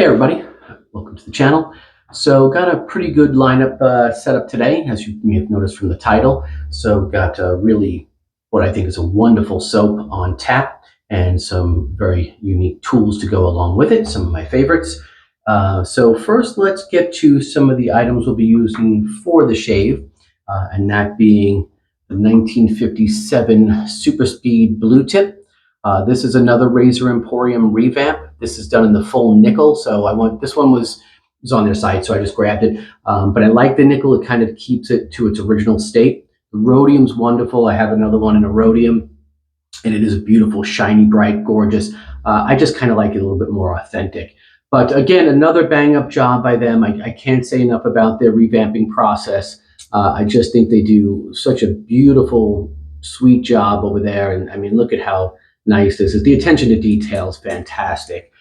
Hey everybody, welcome to the channel. So got a pretty good lineup set up today, as you may have noticed from the title. So got really what I think is a wonderful soap on tap and some very unique tools to go along with it, some of my favorites. So first let's get to some of the items we'll be using for the shave, and that being the 1957 Super Speed Blue Tip. This is another Razor Emporium revamp. This is done in the full nickel, so this one was on their site, so I just grabbed it. But I like the nickel; it kind of keeps it to its original state. The rhodium's wonderful. I have another one in a rhodium, and it is a beautiful, shiny, bright, gorgeous. I just kind of like it a little bit more authentic. But again, another bang-up job by them. I can't say enough about their revamping process. I just think they do such a beautiful, sweet job over there. And I mean, look at how nice this is. The attention to detail is fantastic.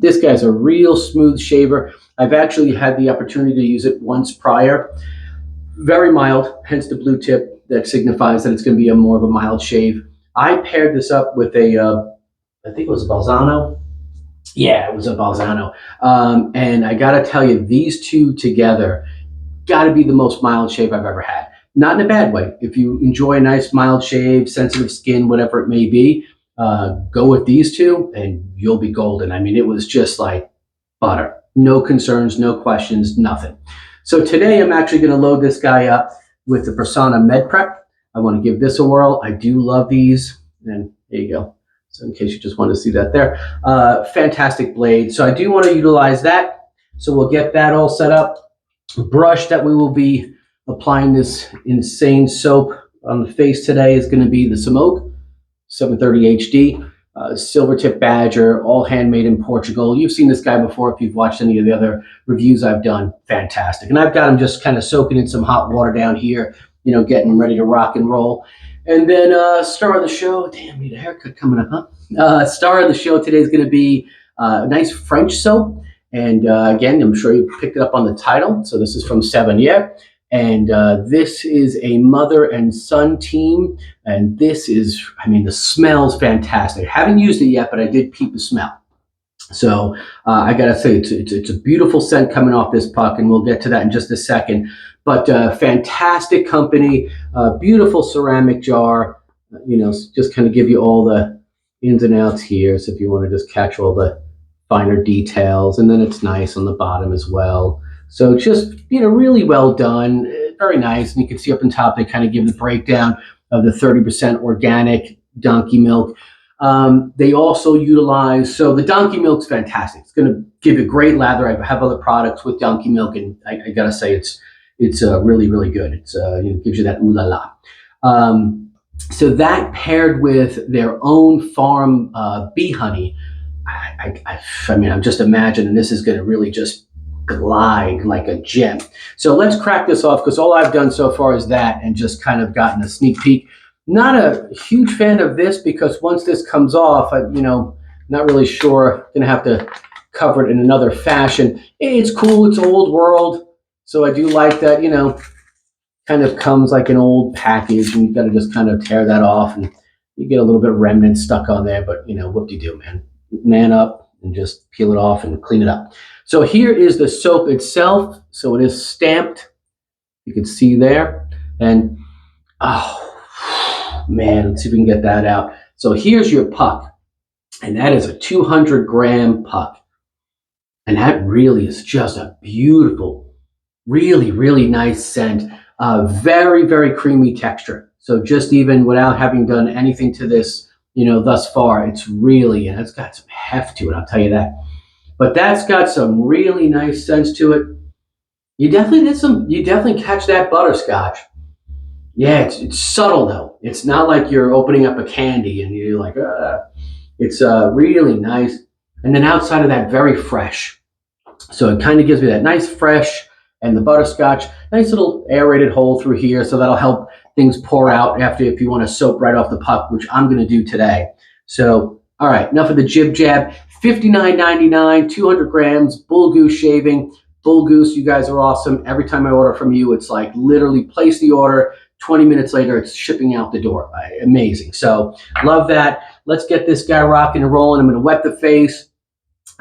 This guy's a real smooth shaver. I've actually had the opportunity to use it once prior. Very mild, hence the blue tip. That signifies that it's going to be a more of a mild shave. I paired this up with a, I think it was a Balzano. Yeah, it was a Balzano. And I got to tell you, these two together got to be the most mild shave I've ever had. Not in a bad way. If you enjoy a nice mild shave, sensitive skin, whatever it may be, go with these two and you'll be golden. I mean, it was just like butter. No concerns, no questions, nothing. So today I'm actually going to load this guy up with the Personna Med Prep. I want to give this a whirl. I do love these. And there you go. So in case you just want to see that there. Fantastic blade. So I do want to utilize that. So we'll get that all set up. Brush that we will be applying this insane soap on the face today is going to be the Semogue 730 HD, Silvertip Badger, all handmade in Portugal. You've seen this guy before if you've watched any of the other reviews I've done. Fantastic. And I've got him just kind of soaking in some hot water down here, you know, getting ready to rock and roll. And then star of the show, damn, need a haircut coming up, huh? Star of the show today is going to be a nice French soap. And again, I'm sure you picked it up on the title. So this is from Savonniere. And this is a mother and son team. And this is, I mean, the smell's fantastic. I haven't used it yet, but I did peep the smell. So I got to say, it's a beautiful scent coming off this puck, and we'll get to that in just a second. But fantastic company, beautiful ceramic jar, you know, just kind of give you all the ins and outs here. So if you want to just catch all the finer details, and then it's nice on the bottom as well. So just, you know, really well done, very nice. And you can see up on top, they kind of give the breakdown of the 30% organic donkey milk. They also utilize, so the donkey milk's fantastic. It's going to give you great lather. I have other products with donkey milk, and I got to say it's really, really good. It's you know, gives you that ooh la la. So that paired with their own farm bee honey, I mean, I'm just imagining this is going to really just glide like a gem. So let's crack this off, because all I've done so far is that and just kind of gotten a sneak peek. Not a huge fan of this, because once this comes off, you know, not really sure. Going to have to cover it in another fashion. It's cool. It's old world. So I do like that, you know, kind of comes like an old package, and you've got to just kind of tear that off, and you get a little bit of remnant stuck on there, but you know, whoop-de-doo, man. Man up and just peel it off and clean it up. So here is the soap itself. So it is stamped. You can see there. And oh man, let's see if we can get that out. So here's your puck. And that is a 200-gram puck. And that really is just a beautiful, really, really nice scent. Very, very creamy texture. So just even without having done anything to this, you know, thus far, it's really, and it's got some heft to it, I'll tell you that. But that's got some really nice scents to it. You definitely catch that butterscotch. Yeah, it's subtle though. It's not like you're opening up a candy and you're like, it's really nice. And then outside of that, very fresh. So it kind of gives me that nice fresh, and the butterscotch, nice little aerated hole through here. So that'll help things pour out after, if you want to soap right off the puck, which I'm going to do today. So, all right, enough of the jib jab. $59.99, 200 grams, Bull Goose shaving. Bull Goose, you guys are awesome. Every time I order from you, it's like literally place the order. 20 minutes later, it's shipping out the door. Amazing. So love that. Let's get this guy rocking and rolling. I'm going to wet the face.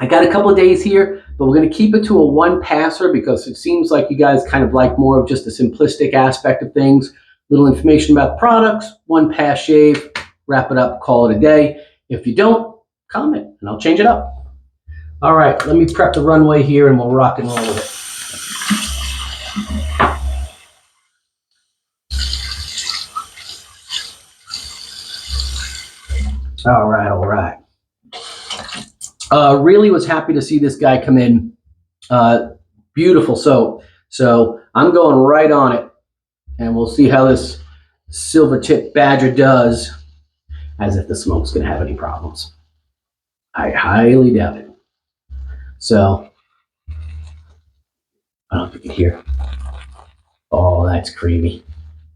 I got a couple of days here. but we're going to keep it to a one passer because it seems like you guys kind of like more of just the simplistic aspect of things. Little information about the products, one pass shave, wrap it up, call it a day. If you don't, comment and I'll change it up. All right, let me prep the runway here and we'll rock and roll with it. All right, all right. Really was happy to see this guy come in. Beautiful soap. So I'm going right on it, and we'll see how this Silvertip Badger does, as if the smoke's going to have any problems. I highly doubt it. So, I don't know if you can hear. Oh, that's creamy.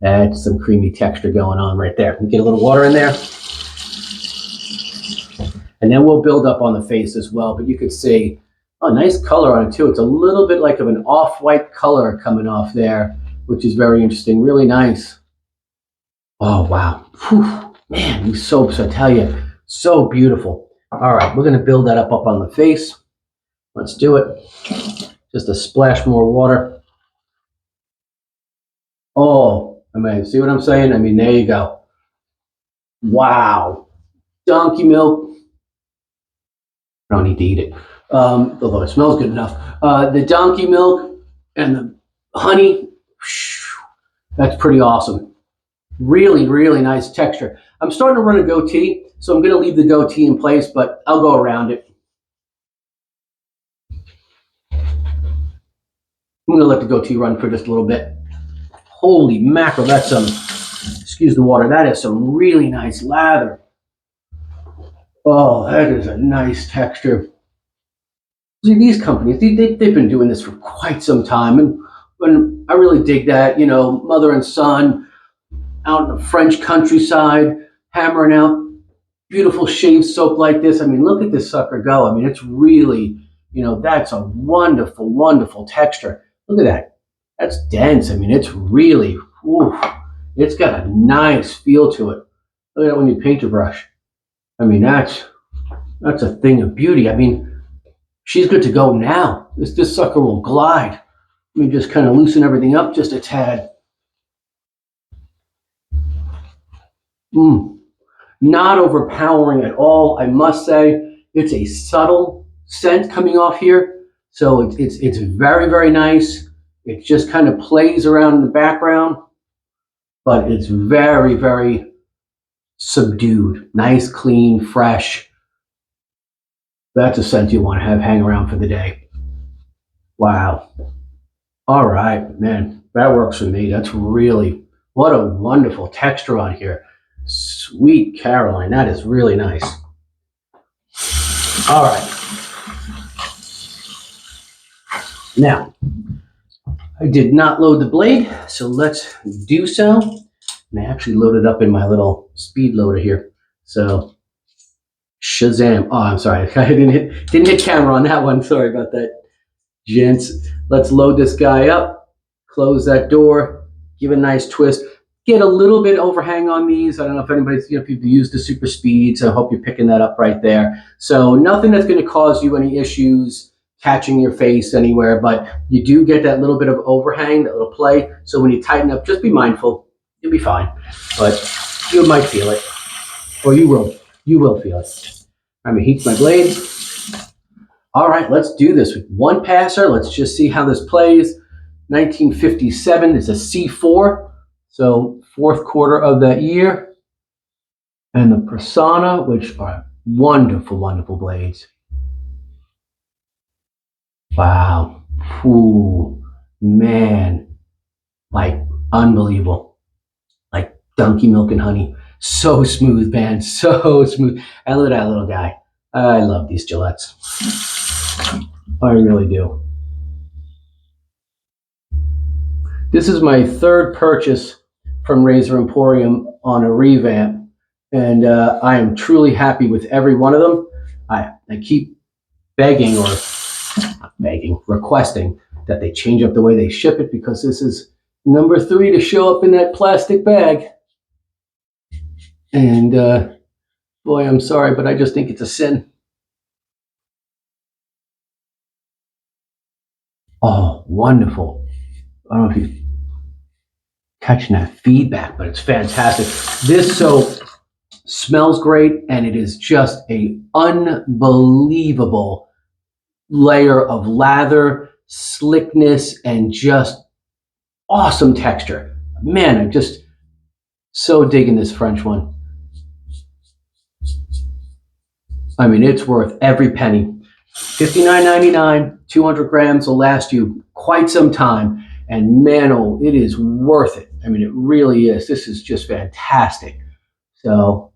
That's some creamy texture going on right there. Get a little water in there. And then we'll build up on the face as well. But you could see, oh, nice color on it too. It's a little bit like of an off-white color coming off there, which is very interesting. Really nice. Oh, wow. Whew. Man, these soaps, I tell you, so beautiful. All right, we're going to build that up on the face. Let's do it. Just a splash more water. Oh, I mean, see what I'm saying? I mean, there you go. Wow. Donkey milk. I don't need to eat it, although it smells good enough. The donkey milk and the honey, that's pretty awesome. Really, really nice texture. I'm starting to run a goatee, so I'm going to leave the goatee in place, but I'll go around it. I'm going to let the goatee run for just a little bit. Holy mackerel, that's some, excuse the water, that is some really nice lather. Oh, that is a nice texture. See, these companies, they've been doing this for quite some time, and I really dig that, you know, mother and son out in the French countryside, hammering out beautiful shave soap like this. I mean, look at this sucker go. I mean, it's really, you know, that's a wonderful, wonderful texture. Look at that. That's dense. I mean, it's really, ooh, it's got a nice feel to it. Look at that when you paint your brush. I mean, that's a thing of beauty. I mean, she's good to go now. This sucker will glide. Let me just kind of loosen everything up just a tad. Not overpowering at all, I must say. It's a subtle scent coming off here, so it's very, very nice. It just kind of plays around in the background, but it's very, very subdued. Nice, clean, fresh. That's a scent you want to have hang around for the day. Wow. All right, man, that works for me. That's really, what a wonderful texture on here. Sweet Caroline, that is really nice. All right. Now, I did not load the blade, so let's do so. And I actually loaded up in my little speed loader here. So, Shazam. Oh, I'm sorry. I didn't hit camera on that one. Sorry about that, gents. Let's load this guy up. Close that door. Give it a nice twist. Get a little bit overhang on these. I don't know if anybody's, you know, people use the super speed, so I hope you're picking that up right there. So nothing that's going to cause you any issues catching your face anywhere, but you do get that little bit of overhang, that little play. So when you tighten up, just be mindful. You'll be fine, but you might feel it, or you will feel it. I'm gonna heat my blade. All right, let's do this with one passer. Let's just see how this plays. 1957 is a C4. So fourth quarter of that year. And the Personna, which are wonderful, wonderful blades. Wow. Ooh, man. Like, unbelievable. Like donkey milk and honey. So smooth, man. So smooth. And look at that little guy. I love these Gillettes. I really do. This is my third purchase from Razor Emporium on a revamp, and I am truly happy with every one of them. I keep begging, or not begging, requesting that they change up the way they ship it, because this is number 3 to show up in that plastic bag. And boy, I'm sorry, but I just think it's a sin. Oh, wonderful. I don't know if you're catching that feedback, but it's fantastic. This soap smells great, and it is just a unbelievable layer of lather, slickness, and just awesome texture. Man, I'm just so digging this French one. I mean, it's worth every penny. $59.99, 200 grams will last you quite some time. And man, oh, it is worth it. I mean, it really is. This is just fantastic. So,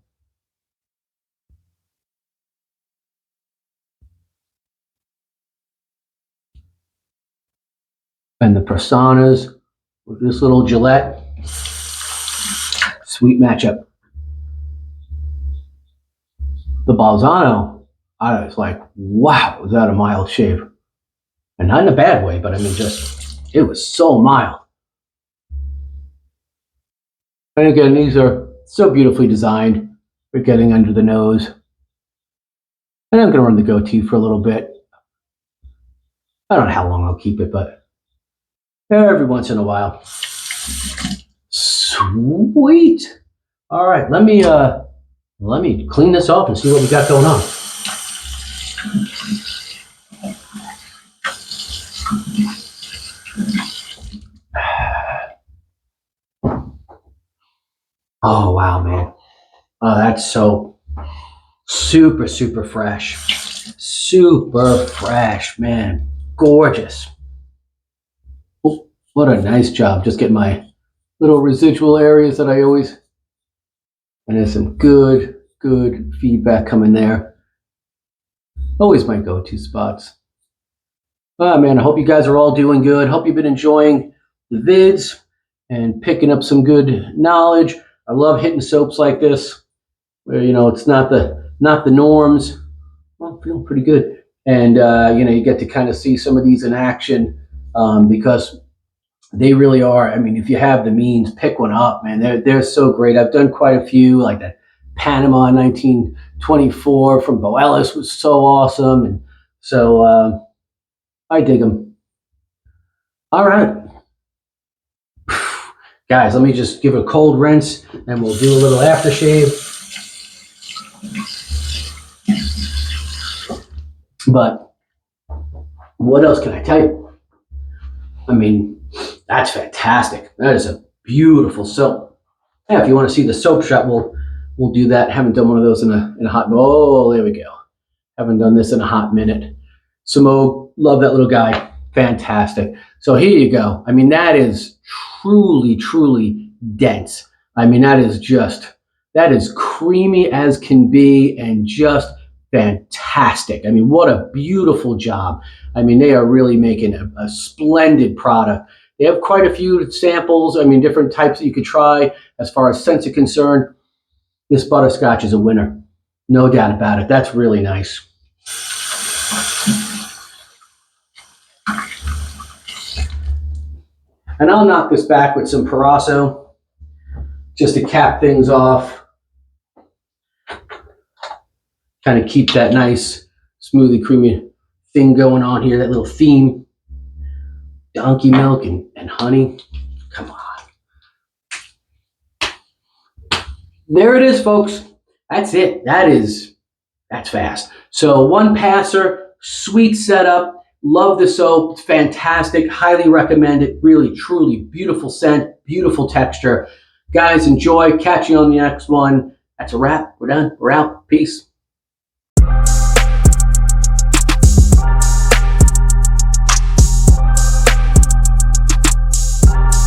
and the Personas with this little Gillette, sweet matchup. The Balzano, I was like, wow, was that a mild shave? And not in a bad way, but I mean, just, it was so mild. And again, these are so beautifully designed for getting under the nose. And I'm going to run the goatee for a little bit. I don't know how long I'll keep it, but every once in a while. Sweet. All right, let me clean this off and see what we got going on. Oh wow, man. Oh, that's so super, super fresh. Super fresh, man. Gorgeous. Oh, what a nice job. Just getting my little residual areas that I always, and there's some good feedback coming there. Always my go-to spots. Ah, man, I hope you guys are all doing good. Hope you've been enjoying the vids and picking up some good knowledge. I love hitting soaps like this, where it's not the norms. Well, I'm feeling pretty good, and you get to kind of see some of these in action because they really are. I mean, if you have the means, pick one up, man. They're so great. I've done quite a few, like that Panama 1924 from Bo Ellis was so awesome, and so I dig them. All right. Guys, let me just give it a cold rinse and we'll do a little aftershave. But what else can I tell you? I mean, that's fantastic. That is a beautiful soap. Yeah, if you want to see the soap shop, we'll do that. Haven't done one of those in a hot. Oh, there we go. Haven't done this in a hot minute. Semogue, love that little guy. Fantastic. So here you go. I mean, that is truly dense. I mean, that is creamy as can be and just fantastic. I mean, what a beautiful job. I mean, they are really making a splendid product. They have quite a few samples. I mean, different types that you could try as far as scents are concerned. This Butterscotch is a winner. No doubt about it. That's really nice. And I'll knock this back with some Proraso just to cap things off. Kind of keep that nice, smoothie, creamy thing going on here, that little theme. Donkey milk and honey. Come on. There it is, folks. That's it. That's fast. So one passer, sweet setup. Love the soap. It's fantastic. Highly recommend it. Really, truly beautiful scent, beautiful texture. Guys, enjoy. Catch you on the next one. That's a wrap. We're done. We're out. Peace.